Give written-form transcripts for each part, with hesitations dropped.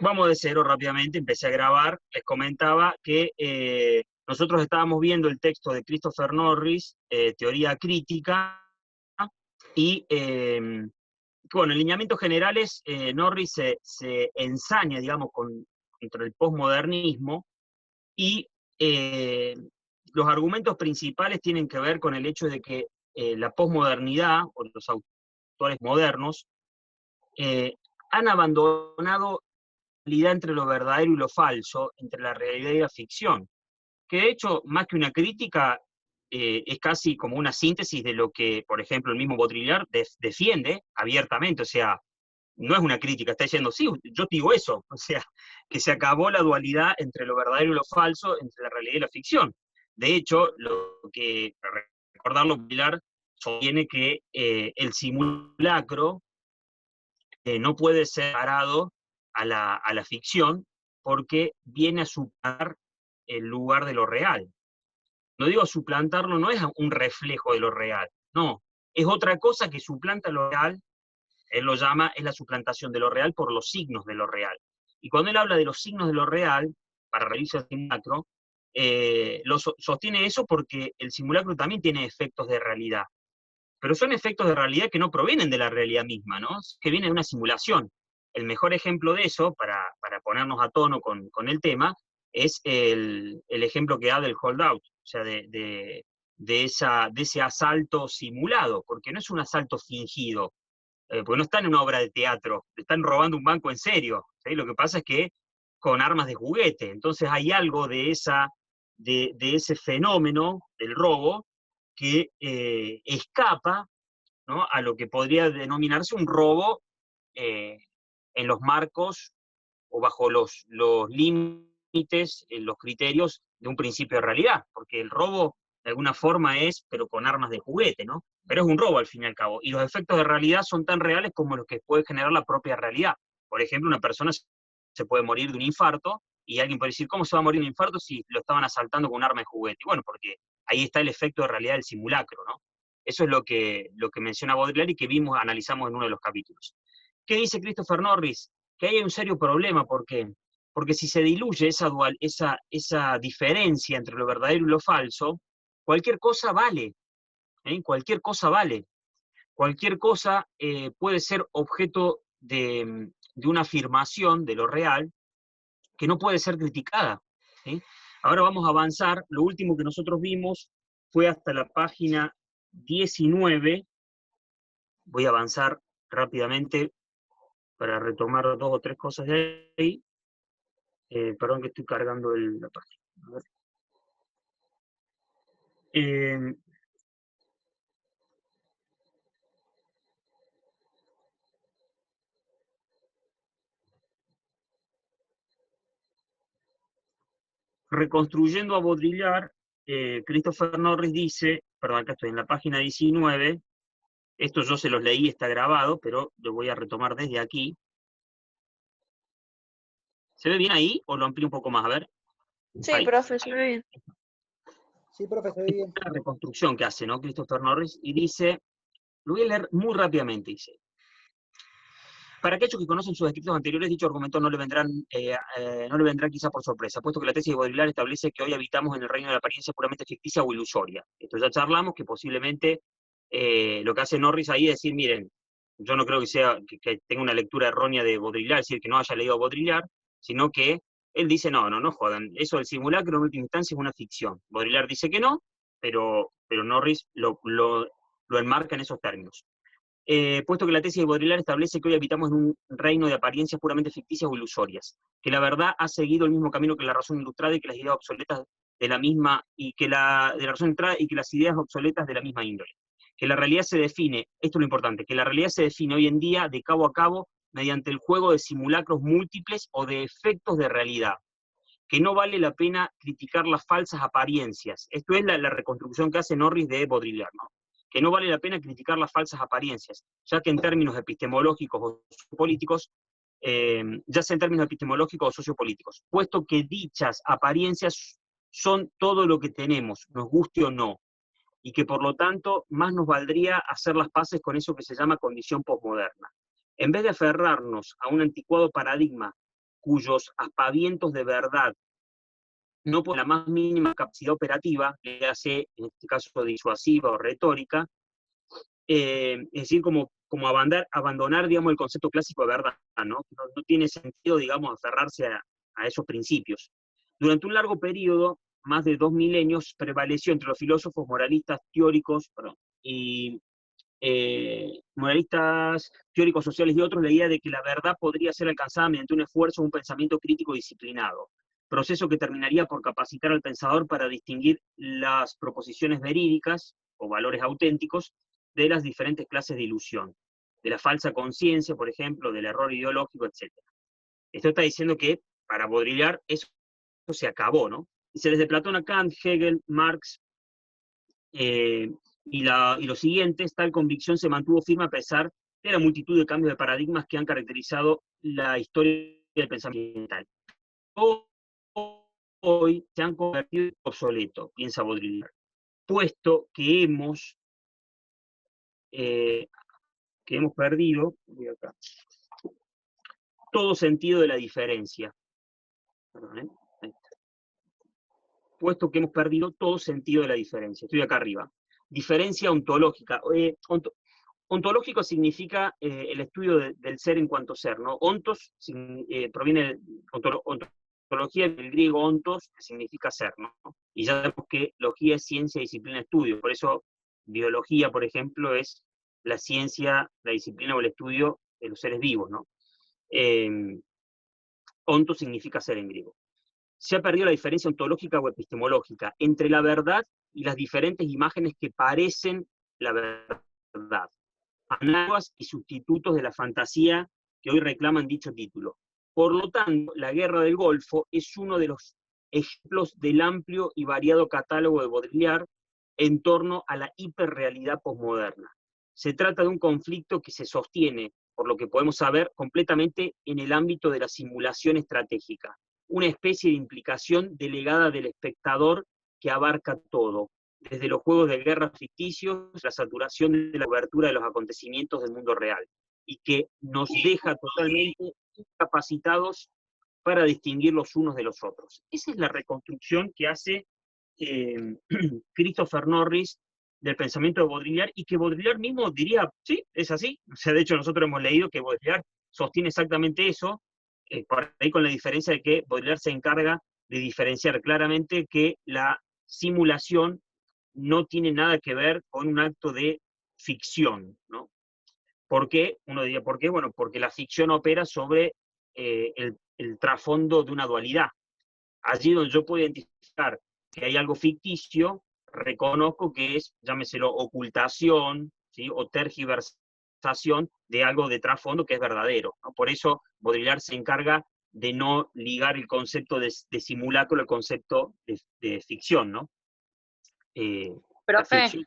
Vamos de cero rápidamente, empecé a grabar, les comentaba que nosotros estábamos viendo el texto de Christopher Norris, Teoría Crítica, y bueno, en lineamientos generales, Norris se ensaña, digamos, contra el posmodernismo, y los argumentos principales tienen que ver con el hecho de que la posmodernidad, o los autores modernos, eh, han abandonado entre lo verdadero y lo falso, entre la realidad y la ficción, que de hecho, más que una crítica, es casi como una síntesis de lo que, por ejemplo, el mismo Baudrillard defiende abiertamente, o sea, no es una crítica, está diciendo, sí, yo digo eso, o sea, que se acabó la dualidad entre lo verdadero y lo falso, entre la realidad y la ficción. De hecho, lo que, para recordarlo, Baudrillard sostiene que el simulacro no puede ser parado a la ficción porque viene a suplantar el lugar de lo real. No digo suplantarlo, no es un reflejo de lo real, no, es otra cosa que suplanta lo real, él lo llama, es la suplantación de lo real por los signos de lo real. Y cuando él habla de los signos de lo real, para reírse al simulacro, sostiene eso porque el simulacro también tiene efectos de realidad, pero son efectos de realidad que no provienen de la realidad misma, ¿no? Que vienen de una simulación. El mejor ejemplo de eso, para ponernos a tono con el tema, es el ejemplo que da del holdout, o sea, de ese asalto simulado, porque no es un asalto fingido, porque no están en una obra de teatro, están robando un banco en serio, ¿sí? Lo que pasa es que con armas de juguete, entonces hay algo de ese fenómeno del robo que escapa, ¿no?, a lo que podría denominarse un robo eh, en los marcos o bajo los límites, los criterios de un principio de realidad, porque el robo de alguna forma es, pero con armas de juguete, ¿no? Pero es un robo al fin y al cabo, y los efectos de realidad son tan reales como los que puede generar la propia realidad. Por ejemplo, una persona se puede morir de un infarto, y alguien puede decir, ¿cómo se va a morir de un infarto si lo estaban asaltando con un arma de juguete? Bueno, porque ahí está el efecto de realidad del simulacro, ¿no? Eso es lo que menciona Baudrillard y que vimos, analizamos en uno de los capítulos. ¿Qué dice Christopher Norris? Que hay un serio problema, ¿por qué? Porque si se diluye esa diferencia entre lo verdadero y lo falso, cualquier cosa vale, ¿eh? Cualquier cosa vale. Cualquier cosa puede ser objeto de una afirmación de lo real que no puede ser criticada, ¿sí? Ahora vamos a avanzar. Lo último que nosotros vimos fue hasta la página 19. Voy a avanzar rápidamente para retomar dos o tres cosas de ahí. Perdón que estoy cargando la página. A ver. Eh, Reconstruyendo a Baudrillard, Christopher Norris dice, perdón, acá estoy en la página 19, esto yo se los leí, está grabado, pero lo voy a retomar desde aquí. ¿Se ve bien ahí o lo amplío un poco más? A ver, Sí, ahí. profe, se ve bien. Sí, profe, se ve Esta bien. es la reconstrucción que hace, ¿no?, Christopher Norris, y dice, lo voy a leer muy rápidamente, dice, para aquellos que conocen sus escritos anteriores, dicho argumento no le vendrá quizá por sorpresa, puesto que la tesis de Baudrillard establece que hoy habitamos en el reino de la apariencia puramente ficticia o ilusoria. Esto ya charlamos, que posiblemente lo que hace Norris ahí es decir, miren, yo no creo que tenga una lectura errónea de Baudrillard, es decir, que no haya leído a Baudrillard, sino que él dice, no jodan, eso del simulacro en última instancia es una ficción. Baudrillard dice que no, pero Norris lo enmarca en esos términos. Puesto que la tesis de Baudrillard establece que hoy habitamos en un reino de apariencias puramente ficticias o ilusorias, que la verdad ha seguido el mismo camino que la razón ilustrada y que las ideas obsoletas de la misma, y que de la razón ilustrada y que las ideas obsoletas de la misma índole. Que la realidad se define, esto es lo importante, que la realidad se define hoy en día de cabo a cabo mediante el juego de simulacros múltiples o de efectos de realidad, que no vale la pena criticar las falsas apariencias. Esto es la reconstrucción que hace Norris de Baudrillard, ¿no? Que no vale la pena criticar las falsas apariencias, ya que en términos epistemológicos o sociopolíticos, ya sea en términos epistemológicos o sociopolíticos, puesto que dichas apariencias son todo lo que tenemos, nos guste o no, y que por lo tanto más nos valdría hacer las paces con eso que se llama condición posmoderna. En vez de aferrarnos a un anticuado paradigma cuyos aspavientos de verdad no por la más mínima capacidad operativa, le hace, en este caso, disuasiva o retórica, es decir, como abandonar, digamos, el concepto clásico de verdad, ¿no? No tiene sentido, digamos, aferrarse a esos principios. Durante un largo periodo, más de 2 milenios, prevaleció entre los filósofos moralistas teóricos, y moralistas teóricos sociales y otros, la idea de que la verdad podría ser alcanzada mediante un esfuerzo o un pensamiento crítico disciplinado, proceso que terminaría por capacitar al pensador para distinguir las proposiciones verídicas o valores auténticos de las diferentes clases de ilusión, de la falsa conciencia, por ejemplo, del error ideológico, etc. Esto está diciendo que para Baudrillard eso se acabó, ¿no? Dice, desde Platón a Kant, Hegel, Marx, y los siguientes, tal convicción se mantuvo firme a pesar de la multitud de cambios de paradigmas que han caracterizado la historia del pensamiento occidental. Hoy se han convertido en obsoleto, piensa Baudrillard, puesto que hemos perdido todo sentido de la diferencia. Perdón, puesto que hemos perdido todo sentido de la diferencia. Estoy acá arriba. Diferencia ontológica. Ontológico significa el estudio del ser en cuanto ser, ¿no? Ontos proviene de ontología del griego ontos, que significa ser, ¿no? Y ya sabemos que logía es ciencia, disciplina, estudio. Por eso biología, por ejemplo, es la ciencia, la disciplina o el estudio de los seres vivos, ¿no? Ontos significa ser en griego. Se ha perdido la diferencia ontológica o epistemológica entre la verdad y las diferentes imágenes que parecen la verdad, análogas y sustitutos de la fantasía que hoy reclaman dicho título. Por lo tanto, la Guerra del Golfo es uno de los ejemplos del amplio y variado catálogo de Baudrillard en torno a la hiperrealidad posmoderna. Se trata de un conflicto que se sostiene, por lo que podemos saber, completamente en el ámbito de la simulación estratégica, una especie de implicación delegada del espectador que abarca todo, desde los juegos de guerra ficticios, la saturación de la cobertura de los acontecimientos del mundo real, y que nos deja totalmente incapacitados para distinguir los unos de los otros. Esa es la reconstrucción que hace Christopher Norris del pensamiento de Baudrillard, y que Baudrillard mismo diría, sí, es así. O sea, de hecho nosotros hemos leído que Baudrillard sostiene exactamente eso, por ahí con la diferencia de que Baudrillard se encarga de diferenciar claramente que la simulación no tiene nada que ver con un acto de ficción, ¿no? ¿Por qué? Uno diría, ¿por qué? Bueno, porque la ficción opera sobre el trasfondo de una dualidad. Allí donde yo puedo identificar que hay algo ficticio, reconozco que es, llámeselo, ocultación, ¿sí? O tergiversación de algo de trasfondo que es verdadero, ¿no? Por eso Baudrillard se encarga de no ligar el concepto de simulacro al concepto de ficción, ¿no? La Profe, ficción.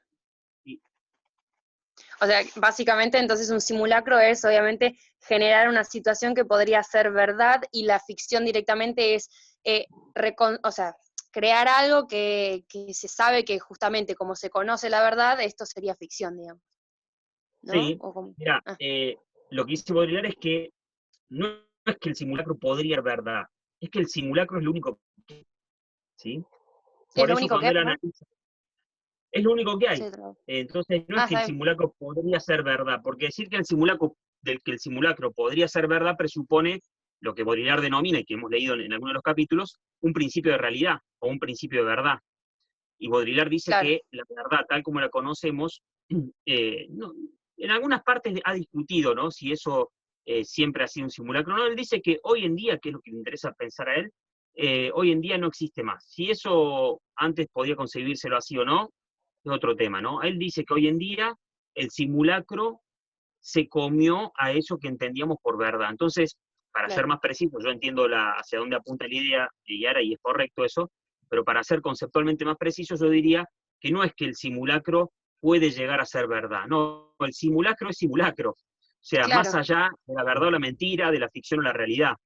o sea, básicamente entonces un simulacro es obviamente generar una situación que podría ser verdad y la ficción directamente es, o sea, crear algo que se sabe que justamente como se conoce la verdad, esto sería ficción, digamos. ¿No? Sí, ¿O mira, lo que dice Baudrillard es que no es que el simulacro podría ser verdad, es que el simulacro es lo único que, ¿sí? ¿Es Por lo eso único que cuando es, él ¿no? analiza, es lo único que hay. Sí, claro. Entonces, no es que el Está bien. simulacro podría ser verdad, porque decir que el simulacro podría ser verdad presupone lo que Baudrillard denomina, y que hemos leído en algunos de los capítulos, un principio de realidad o un principio de verdad. Y Baudrillard dice Claro. que la verdad, tal como la conocemos, en algunas partes ha discutido, ¿no? Si eso siempre ha sido un simulacro. No, él dice que hoy en día, que es lo que le interesa pensar a él, hoy en día no existe más. Si eso antes podía concebírselo así o no, es otro tema, ¿no? Él dice que hoy en día el simulacro se comió a eso que entendíamos por verdad. Entonces, para ser Claro. más preciso, yo entiendo hacia dónde apunta la idea de Yara y es correcto eso, pero para ser conceptualmente más preciso, yo diría que no es que el simulacro puede llegar a ser verdad, no, el simulacro es simulacro, o sea, más Claro. allá de la verdad o la mentira, de la ficción o la realidad.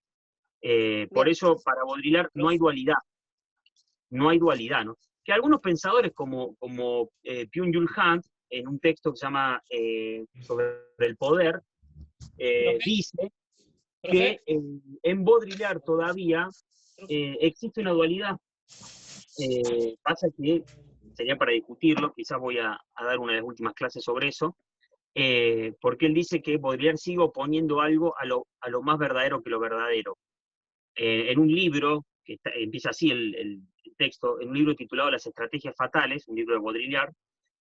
Por Bien. eso, para Baudrillard no hay dualidad, ¿no? Que algunos pensadores como Byung-Chul Han, en un texto que se llama sobre el poder, dice que en Baudrillard todavía existe una dualidad. Pasa que sería para discutirlo, quizás voy a dar una de las últimas clases sobre eso, porque él dice que Baudrillard sigue oponiendo algo a lo más verdadero que lo verdadero. En un libro, que empieza así el texto, en un libro titulado Las estrategias fatales, un libro de Baudrillard,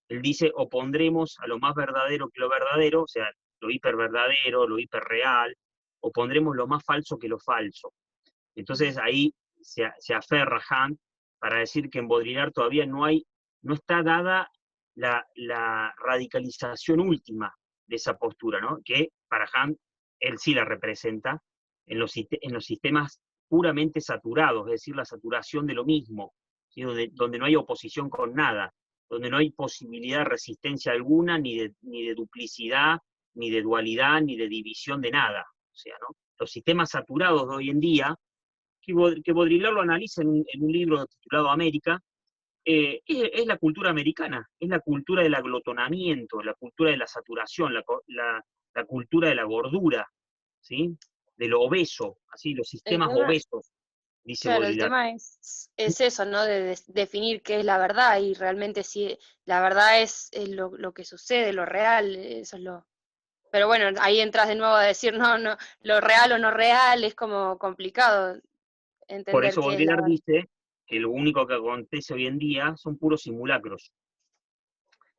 él dice, opondremos a lo más verdadero que lo verdadero, o sea, lo hiperverdadero, lo hiperreal, opondremos lo más falso que lo falso. Entonces ahí se aferra Hunt para decir que en Baudrillard todavía no está dada la radicalización última de esa postura, ¿no? Que para Hunt, él sí la representa en los sistemas puramente saturados, es decir, la saturación de lo mismo, ¿sí? Donde no hay oposición con nada, donde no hay posibilidad de resistencia alguna, ni de duplicidad, ni de dualidad, ni de división de nada. O sea, ¿no? Los sistemas saturados de hoy en día, que Baudrillard lo analiza en un libro titulado América, es la cultura americana, es la cultura del aglotonamiento, la cultura de la saturación, la cultura de la gordura, ¿sí? De lo obeso, así, los sistemas obesos, dice claro, Baudrillard. el tema es eso, ¿no? De definir qué es la verdad, y realmente si la verdad es lo que sucede, lo real, eso es lo... Pero bueno, ahí entras de nuevo a decir, no, lo real o no real, es como complicado Por entender eso qué es la Baudrillard verdad. dice que lo único que acontece hoy en día son puros simulacros.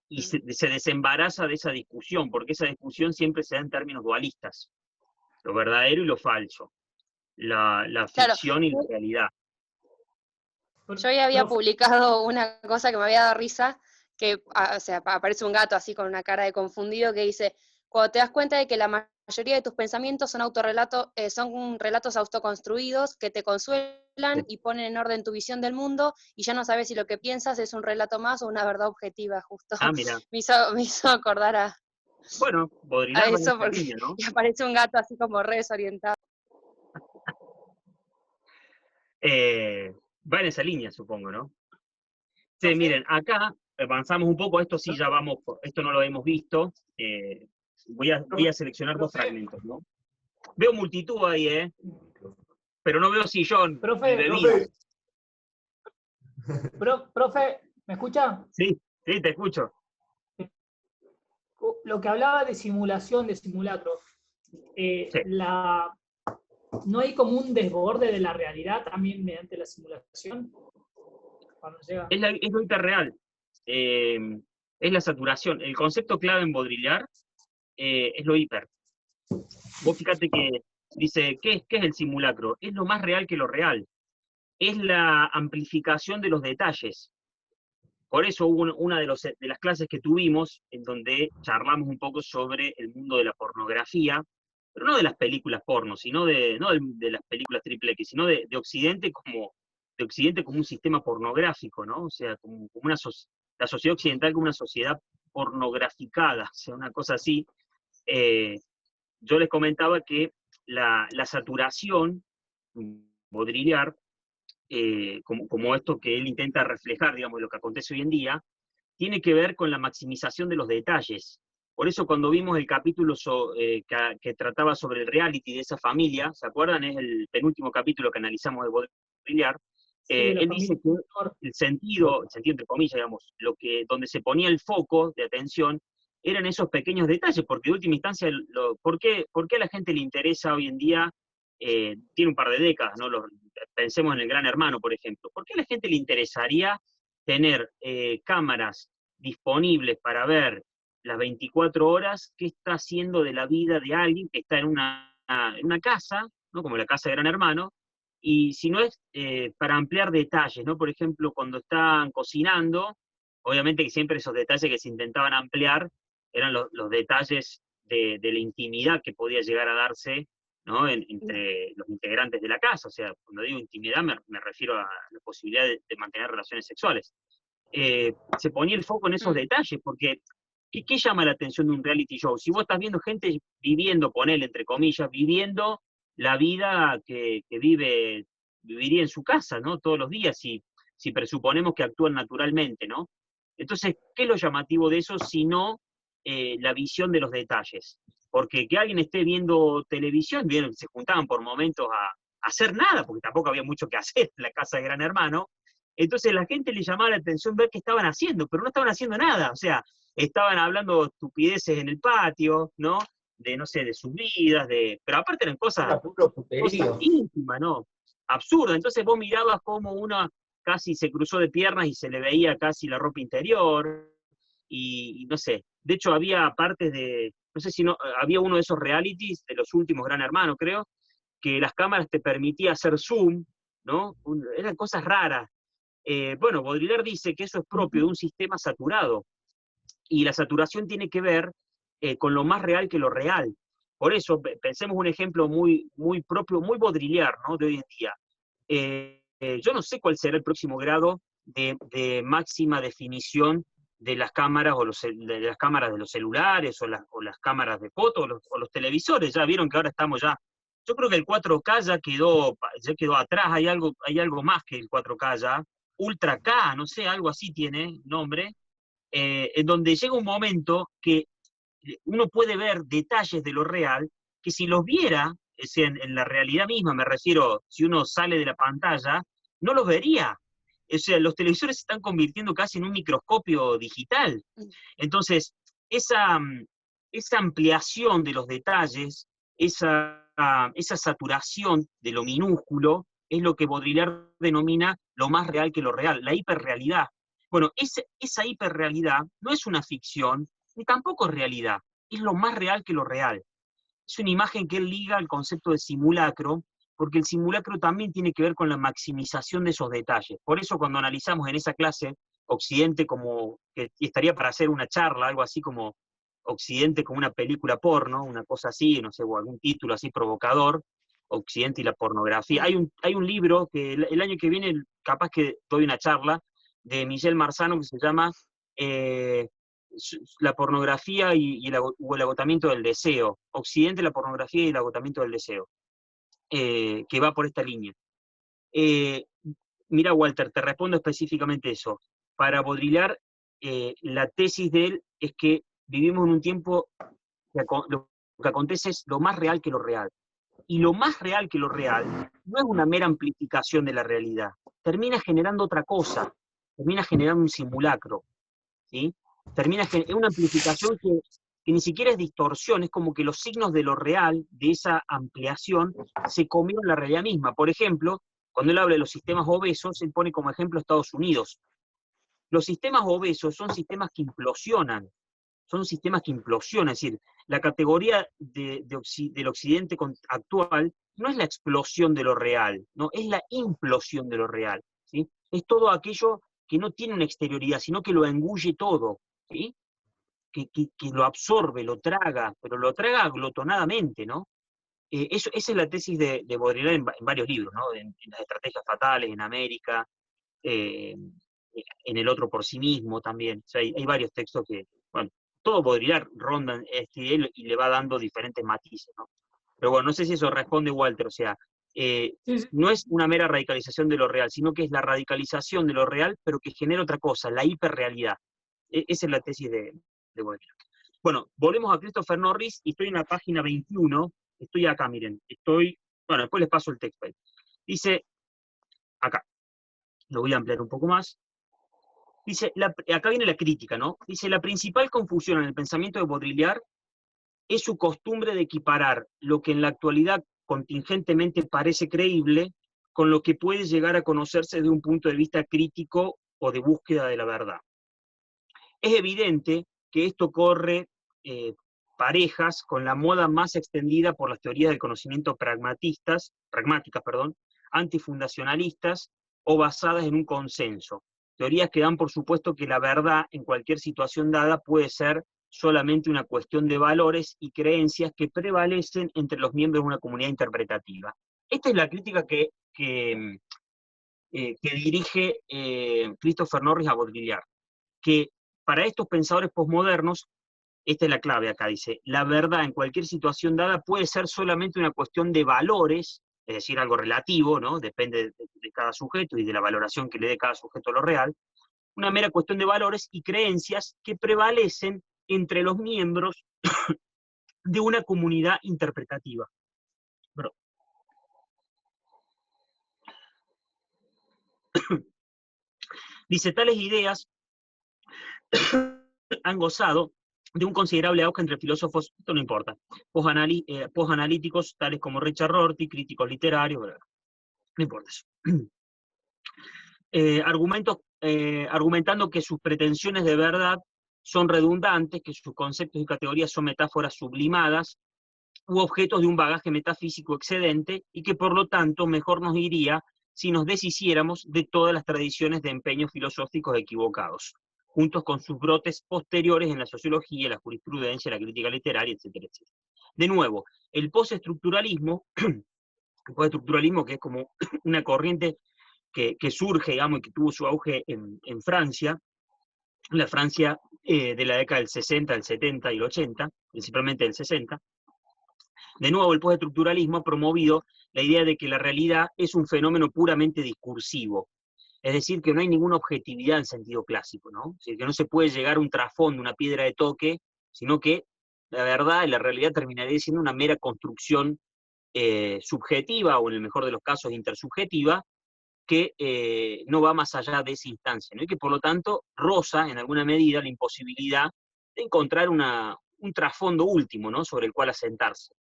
Y se desembaraza de esa discusión, porque esa discusión siempre se da en términos dualistas, lo verdadero y lo falso, la Claro, ficción y la realidad. yo ya había publicado una cosa que me había dado risa, que, o sea, aparece un gato así con una cara de confundido que dice, cuando te das cuenta de que la mayoría de tus pensamientos son relatos autoconstruidos que te consuelan y ponen en orden tu visión del mundo, y ya no sabes si lo que piensas es un relato más o una verdad objetiva, justo. Ah, mira. me hizo acordar a Baudrillard va en eso, esa porque línea, ¿no? y aparece un gato así como re desorientado. Va en esa línea, supongo, ¿no? Sí, miren, acá avanzamos un poco, esto sí ya vamos, esto no lo hemos visto. Voy a seleccionar dos fragmentos, ¿no? Veo multitud ahí, pero no veo sillón ni bebida. Profe, ¿me escucha? Sí, te escucho. Lo que hablaba de simulación, de simulacro, Sí. ¿no hay como un desborde de la realidad también mediante la simulación? Cuando llega. Es lo hiperreal. Es la saturación. El concepto clave en Baudrillard es lo hiper. Vos fíjate que dice, ¿qué es el simulacro? Es lo más real que lo real. Es la amplificación de los detalles. Por eso hubo una de las clases que tuvimos en donde charlamos un poco sobre el mundo de la pornografía, pero no de las películas porno, sino no de las películas triple X, sino de Occidente como un sistema pornográfico, ¿no? O sea, como la sociedad occidental como una sociedad pornograficada, o sea, una cosa así. Yo les comentaba que la saturación, Baudrillard, como esto que él intenta reflejar, digamos, lo que acontece hoy en día, tiene que ver con la maximización de los detalles. Por eso cuando vimos el capítulo que trataba sobre el reality de esa familia, ¿se acuerdan? Es el penúltimo capítulo que analizamos de Baudrillard. Él dice que el sentido entre comillas, digamos, donde se ponía el foco de atención, eran esos pequeños detalles, porque de última instancia, ¿por qué a la gente le interesa hoy en día? Tiene un par de décadas, ¿no? Pensemos en el Gran Hermano, por ejemplo. ¿Por qué a la gente le interesaría tener cámaras disponibles para ver las 24 horas qué está haciendo de la vida de alguien que está en una casa, ¿no? Como la casa de Gran Hermano, y si no es para ampliar detalles, ¿no? Por ejemplo, cuando están cocinando, obviamente que siempre esos detalles que se intentaban ampliar eran los detalles de la intimidad que podía llegar a darse, ¿no? Entre los integrantes de la casa. O sea, cuando digo intimidad me refiero a la posibilidad de mantener relaciones sexuales. Se ponía el foco en esos detalles, porque ¿qué llama la atención de un reality show? Si vos estás viendo gente viviendo, ponele entre comillas, viviendo la vida que viviría en su casa, ¿no? Todos los días, si presuponemos que actúan naturalmente, ¿no? Entonces, ¿qué es lo llamativo de eso si no la visión de los detalles? porque que alguien esté viendo televisión, bien, se juntaban por momentos a hacer nada, porque tampoco había mucho que hacer en la casa de Gran Hermano. Entonces la gente le llamaba la atención ver qué estaban haciendo, pero no estaban haciendo nada, o sea, estaban hablando estupideces en el patio, ¿no? De, no sé, de sus vidas, pero aparte eran Era puro puterío. cosas íntimas, ¿no? Absurdas. Entonces vos mirabas como una casi se cruzó de piernas y se le veía casi la ropa interior, y no sé. De hecho, había partes de, no sé si no, había uno de esos realities, de los últimos Gran Hermano, creo, que las cámaras te permitía hacer zoom, ¿no? Eran cosas raras. Bueno, Baudrillard dice que eso es propio de un sistema saturado, y la saturación tiene que ver con lo más real que lo real. Por eso, pensemos un ejemplo muy, muy propio, muy Baudrillard, ¿no? De hoy en día. Yo no sé cuál será el próximo grado de máxima definición de las cámaras, de las cámaras de los celulares, o las cámaras de fotos, o los televisores. Ya vieron que ahora estamos ya. Yo creo que el 4K ya quedó atrás, hay algo más que el 4K ya. Ultra K, no sé, algo así tiene nombre, en donde llega un momento que uno puede ver detalles de lo real, que si los viera, en la realidad misma, me refiero, si uno sale de la pantalla, no los vería. O sea, los televisores se están convirtiendo casi en un microscopio digital. Entonces, esa ampliación de los detalles, esa saturación de lo minúsculo, es lo que Baudrillard denomina lo más real que lo real, la hiperrealidad. Bueno, esa hiperrealidad no es una ficción, ni tampoco es realidad, es lo más real que lo real. Es una imagen que él liga al concepto de simulacro, porque el simulacro también tiene que ver con la maximización de esos detalles. Por eso cuando analizamos en esa clase Occidente como, que estaría para hacer una charla, algo así como Occidente como una película porno, una cosa así, no sé, o algún título así provocador, Occidente y la pornografía. Hay un libro que el año que viene capaz que doy una charla, de Michel Marzano, que se llama La pornografía o el agotamiento del deseo. Occidente, la pornografía y el agotamiento del deseo. Que va por esta línea. Mira, Walter, te respondo específicamente eso. Para Baudrillard, la tesis de él es que vivimos en un tiempo que lo que acontece es lo más real que lo real. Y lo más real que lo real no es una mera amplificación de la realidad. Termina generando otra cosa. Termina generando un simulacro. ¿Sí? Es una amplificación que ni siquiera es distorsión, es como que los signos de lo real, de esa ampliación, se comieron la realidad misma. Por ejemplo, cuando él habla de los sistemas obesos, él pone como ejemplo Estados Unidos. Los sistemas obesos son sistemas que implosionan, es decir, la categoría del occidente actual no es la explosión de lo real, no, es la implosión de lo real, ¿sí? Es todo aquello que no tiene una exterioridad, sino que lo engulle todo, ¿sí? Que lo absorbe, lo traga, pero lo traga aglutonadamente, ¿no? Esa es la tesis de Baudrillard en varios libros, ¿no? En Las estrategias fatales, en América, eh, en El otro por sí mismo también. O sea, hay varios textos que, bueno, todo Baudrillard ronda y le va dando diferentes matices, ¿no? Pero bueno, no sé si eso responde, Walter, o sea, Sí, sí. no es una mera radicalización de lo real, sino que es la radicalización de lo real, pero que genera otra cosa, la hiperrealidad. Esa es la tesis de Baudrillard. Bueno, volvemos a Christopher Norris, y estoy en la página 21, estoy acá, miren, bueno, después les paso el texto ahí. Dice, acá, lo voy a ampliar un poco más. Dice, acá viene la crítica, ¿no? Dice, la principal confusión en el pensamiento de Baudrillard es su costumbre de equiparar lo que en la actualidad contingentemente parece creíble con lo que puede llegar a conocerse desde un punto de vista crítico o de búsqueda de la verdad. Es evidente que esto corre parejas con la moda más extendida por las teorías del conocimiento pragmáticas, antifundacionalistas o basadas en un consenso. Teorías que dan por supuesto que la verdad en cualquier situación dada puede ser solamente una cuestión de valores y creencias que prevalecen entre los miembros de una comunidad interpretativa. Esta es la crítica que dirige Christopher Norris a Baudrillard, que para estos pensadores posmodernos, esta es la clave acá, dice, la verdad en cualquier situación dada puede ser solamente una cuestión de valores, es decir, algo relativo, ¿no? Depende de cada sujeto y de la valoración que le dé cada sujeto a lo real, una mera cuestión de valores y creencias que prevalecen entre los miembros de una comunidad interpretativa. Perdón. Dice, tales ideas han gozado de un considerable auge entre filósofos, esto no importa, posanalíticos tales como Richard Rorty, críticos literarios, bla, bla. No importa eso. Argumentando que sus pretensiones de verdad son redundantes, que sus conceptos y categorías son metáforas sublimadas u objetos de un bagaje metafísico excedente, y que por lo tanto mejor nos iría si nos deshiciéramos de todas las tradiciones de empeños filosóficos equivocados, juntos con sus brotes posteriores en la sociología, la jurisprudencia, la crítica literaria, etcétera, etcétera. De nuevo, el postestructuralismo, que es como una corriente que surge, digamos, y que tuvo su auge en Francia, la Francia de la década del 60, del 70 y el 80, principalmente del 60. De nuevo, el postestructuralismo ha promovido la idea de que la realidad es un fenómeno puramente discursivo, es decir, que no hay ninguna objetividad en sentido clásico, ¿no? Es decir, que no se puede llegar a un trasfondo, una piedra de toque, sino que la verdad y la realidad terminaría siendo una mera construcción subjetiva, o en el mejor de los casos intersubjetiva, que no va más allá de esa instancia, ¿no? Y que por lo tanto roza en alguna medida la imposibilidad de encontrar un trasfondo último, ¿no?, sobre el cual asentarse.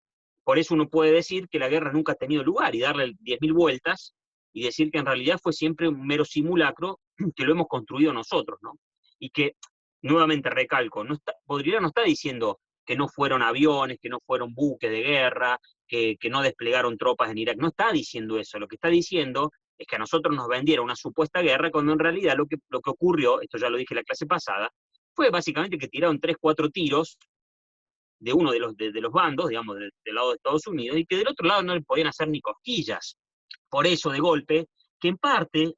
Por eso uno puede decir que la guerra nunca ha tenido lugar y darle 10.000 vueltas y decir que en realidad fue siempre un mero simulacro que lo hemos construido nosotros, ¿no? Y que, nuevamente recalco, Baudrillard no está diciendo que no fueron aviones, que no fueron buques de guerra, que no desplegaron tropas en Irak, no está diciendo eso. Lo que está diciendo es que a nosotros nos vendieron una supuesta guerra, cuando en realidad lo que ocurrió, esto ya lo dije en la clase pasada, fue básicamente que tiraron 3, 4 tiros de uno de los bandos, digamos, del lado de Estados Unidos, y que del otro lado no le podían hacer ni cosquillas. Por eso, de golpe, que en parte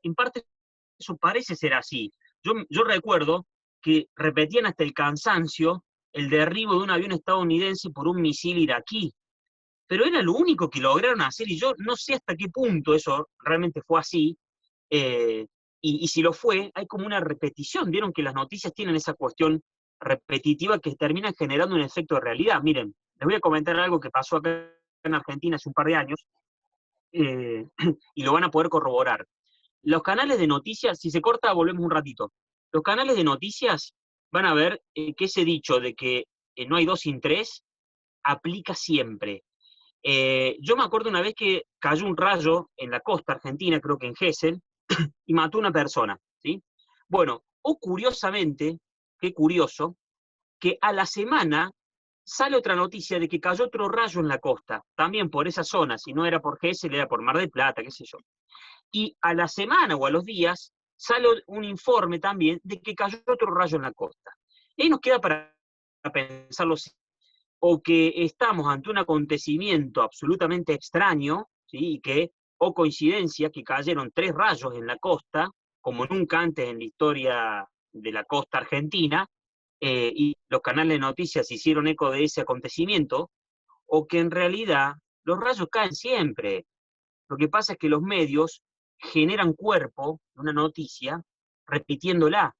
eso parece ser así. Yo recuerdo que repetían hasta el cansancio el derribo de un avión estadounidense por un misil iraquí, pero era lo único que lograron hacer, y yo no sé hasta qué punto eso realmente fue así, y si lo fue, hay como una repetición. Vieron que las noticias tienen esa cuestión repetitiva que termina generando un efecto de realidad. Miren, les voy a comentar algo que pasó acá en Argentina hace un par de años, y lo van a poder corroborar. Los canales de noticias, si se corta, volvemos un ratito. Los canales de noticias van a ver que ese dicho de que no hay 2 sin 3 aplica siempre. Yo me acuerdo una vez que cayó un rayo en la costa argentina, creo que en Gesell, y mató a una persona, ¿sí? Bueno, o curiosamente, qué curioso, que a la semana sale otra noticia de que cayó otro rayo en la costa, también por esa zona, si no era por Gesell, era por Mar del Plata, qué sé yo. Y a la semana o a los días sale un informe también de que cayó otro rayo en la costa. Y ahí nos queda para pensarlo, o que estamos ante un acontecimiento absolutamente extraño, ¿sí? O coincidencia, que cayeron 3 rayos en la costa, como nunca antes en la historia de la costa argentina, y los canales de noticias hicieron eco de ese acontecimiento, o que en realidad los rayos caen siempre. Lo que pasa es que los medios generan cuerpo de una noticia repitiéndola,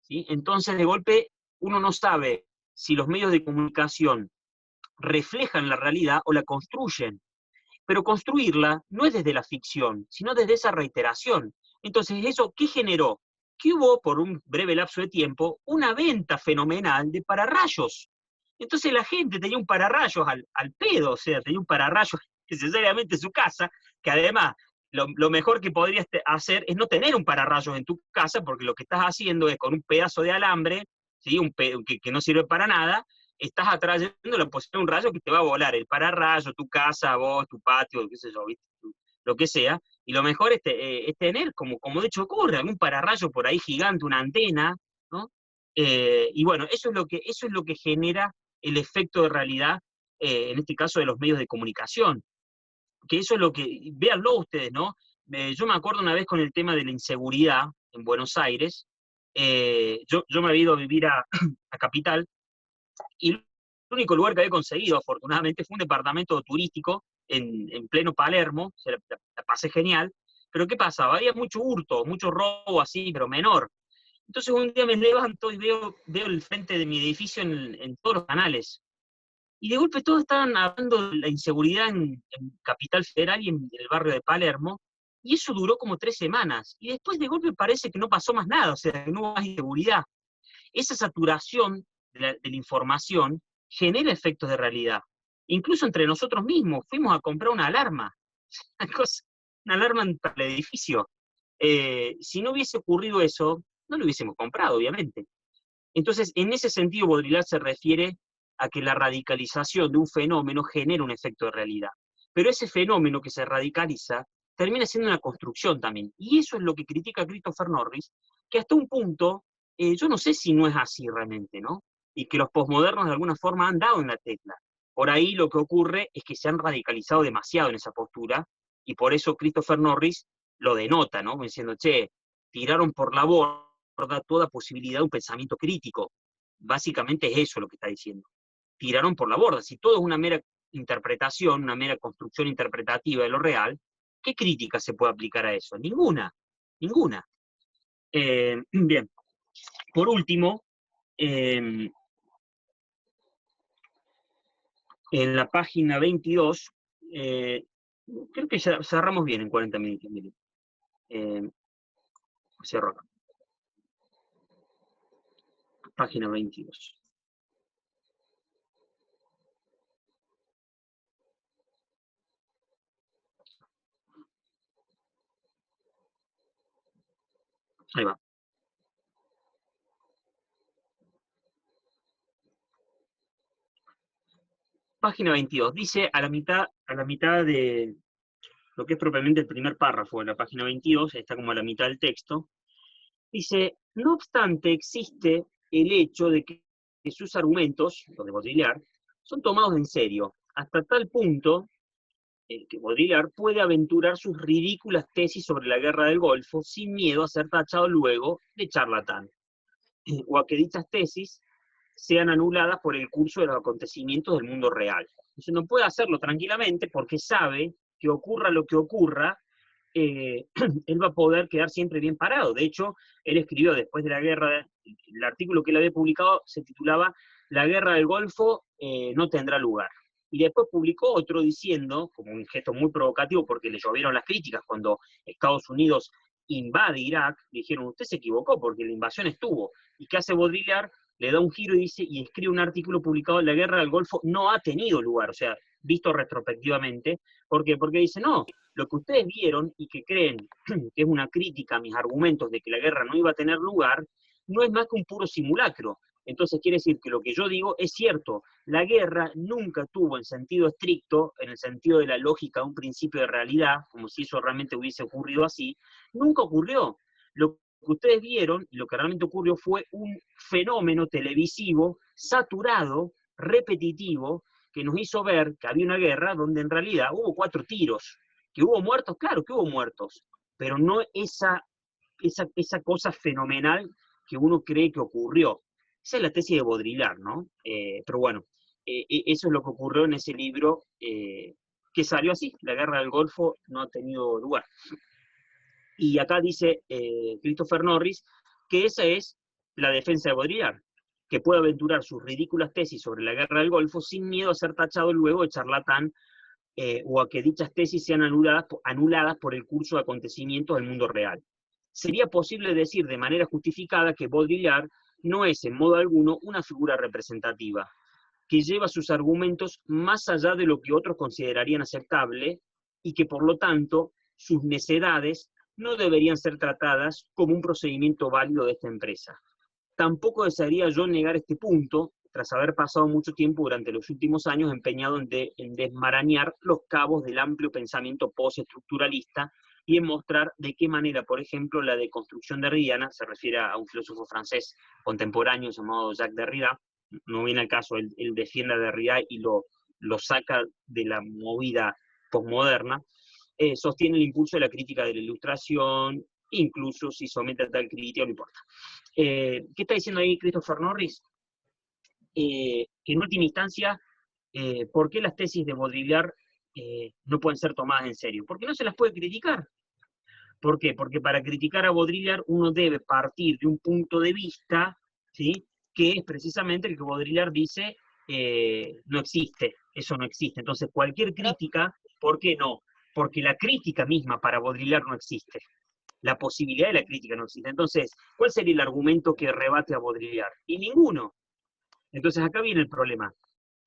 ¿sí? Entonces, de golpe, uno no sabe si los medios de comunicación reflejan la realidad o la construyen. Pero construirla no es desde la ficción, sino desde esa reiteración. Entonces, ¿eso qué generó? Que hubo, por un breve lapso de tiempo, una venta fenomenal de pararrayos. Entonces la gente tenía un pararrayos al pedo, o sea, tenía un pararrayos necesariamente en su casa, que además lo mejor que podrías hacer es no tener un pararrayos en tu casa, porque lo que estás haciendo es con un pedazo de alambre, ¿sí? Que no sirve para nada, estás atrayendo la posibilidad de un rayo que te va a volar el pararrayo, tu casa, vos, tu patio, qué sé yo, ¿viste? Lo que sea, y lo mejor es tener, como de hecho ocurre, algún pararrayo por ahí gigante, una antena, ¿no? Y bueno, eso es lo que genera el efecto de realidad, en este caso de los medios de comunicación, que eso es lo que, véanlo ustedes, ¿no? Yo me acuerdo una vez con el tema de la inseguridad en Buenos Aires, yo me había ido a vivir a Capital, y el único lugar que había conseguido, afortunadamente, fue un departamento turístico en pleno Palermo, o sea, la pasé genial, pero ¿qué pasaba? Había mucho hurto, mucho robo así, pero menor. Entonces un día me levanto y veo el frente de mi edificio en todos los canales. Y de golpe todos estaban hablando de la inseguridad en Capital Federal y en el barrio de Palermo, y eso duró como 3 semanas. Y después de golpe parece que no pasó más nada, o sea, que no hubo más inseguridad. Esa saturación de la información genera efectos de realidad. Incluso entre nosotros mismos, fuimos a comprar una alarma, una alarma para el edificio. Si no hubiese ocurrido eso, no lo hubiésemos comprado, obviamente. Entonces, en ese sentido, Baudrillard se refiere a que la radicalización de un fenómeno genera un efecto de realidad. Pero ese fenómeno que se radicaliza termina siendo una construcción también. Y eso es lo que critica Christopher Norris, que hasta un punto, yo no sé si no es así realmente, ¿no? Y que los posmodernos de alguna forma han dado en la tecla. Por ahí lo que ocurre es que se han radicalizado demasiado en esa postura, y por eso Christopher Norris lo denota, ¿no? Diciendo, che, tiraron por la borda toda posibilidad de un pensamiento crítico. Básicamente es eso lo que está diciendo. Tiraron por la borda. Si todo es una mera interpretación, una mera construcción interpretativa de lo real, ¿qué crítica se puede aplicar a eso? Ninguna, ninguna. Bien, por último, en la página 22, creo que ya cerramos bien en 40 minutos, miren. Cierro acá. Página 22. Ahí va. Página 22. Dice a la mitad de lo que es propiamente el primer párrafo de la página 22, está como a la mitad del texto, dice, no obstante existe el hecho de que sus argumentos, los de Baudrillard, son tomados en serio, hasta tal punto que Baudrillard puede aventurar sus ridículas tesis sobre la guerra del Golfo sin miedo a ser tachado luego de charlatán, o a que dichas tesis sean anuladas por el curso de los acontecimientos del mundo real. Entonces no puede hacerlo tranquilamente porque sabe que ocurra lo que ocurra, él va a poder quedar siempre bien parado. De hecho, él escribió después de la guerra, el artículo que él había publicado se titulaba La guerra del Golfo no tendrá lugar. Y después publicó otro diciendo, como un gesto muy provocativo, porque le llovieron las críticas cuando Estados Unidos invade Irak, le dijeron, usted se equivocó porque la invasión estuvo. ¿Y qué hace Baudrillard? Le da un giro y dice, y escribe un artículo publicado, La guerra del Golfo no ha tenido lugar, o sea, visto retrospectivamente. ¿Por qué? Porque dice, no, lo que ustedes vieron y que creen que es una crítica a mis argumentos de que la guerra no iba a tener lugar, no es más que un puro simulacro. Entonces quiere decir que lo que yo digo es cierto, la guerra nunca tuvo en sentido estricto, en el sentido de la lógica de un principio de realidad, como si eso realmente hubiese ocurrido así, nunca ocurrió. Lo que ustedes vieron y lo que realmente ocurrió fue un fenómeno televisivo saturado, repetitivo, que nos hizo ver que había una guerra donde en realidad hubo 4 tiros. ¿Que hubo muertos? Claro que hubo muertos, pero no esa cosa fenomenal que uno cree que ocurrió. Esa es la tesis de Baudrillard, ¿no? Pero bueno, eso es lo que ocurrió en ese libro que salió así, La guerra del Golfo no ha tenido lugar. Y acá dice Christopher Norris que esa es la defensa de Baudrillard, que puede aventurar sus ridículas tesis sobre la guerra del Golfo sin miedo a ser tachado luego de charlatán o a que dichas tesis sean anuladas por el curso de acontecimientos del mundo real. Sería posible decir de manera justificada que Baudrillard no es en modo alguno una figura representativa, que lleva sus argumentos más allá de lo que otros considerarían aceptable y que por lo tanto sus necedades no deberían ser tratadas como un procedimiento válido de esta empresa. Tampoco desearía yo negar este punto, tras haber pasado mucho tiempo durante los últimos años empeñado en desmarañar los cabos del amplio pensamiento postestructuralista y en mostrar de qué manera, por ejemplo, la deconstrucción derridiana, se refiere a un filósofo francés contemporáneo llamado Jacques Derrida, no viene al caso, él defiende a Derrida y lo saca de la movida posmoderna, sostiene el impulso de la crítica de la Ilustración, incluso si somete a tal crítica, no importa. ¿Qué está diciendo ahí Christopher Norris? Que en última instancia, ¿por qué las tesis de Baudrillard no pueden ser tomadas en serio? Porque no se las puede criticar. ¿Por qué? Porque para criticar a Baudrillard uno debe partir de un punto de vista, ¿sí?, que es precisamente el que Baudrillard dice no existe, eso no existe. Entonces cualquier crítica, ¿por qué no? Porque la crítica misma para Baudrillard no existe. La posibilidad de la crítica no existe. Entonces, ¿cuál sería el argumento que rebate a Baudrillard? Y ninguno. Entonces acá viene el problema.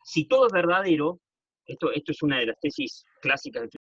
Si todo es verdadero, esto es una de las tesis clásicas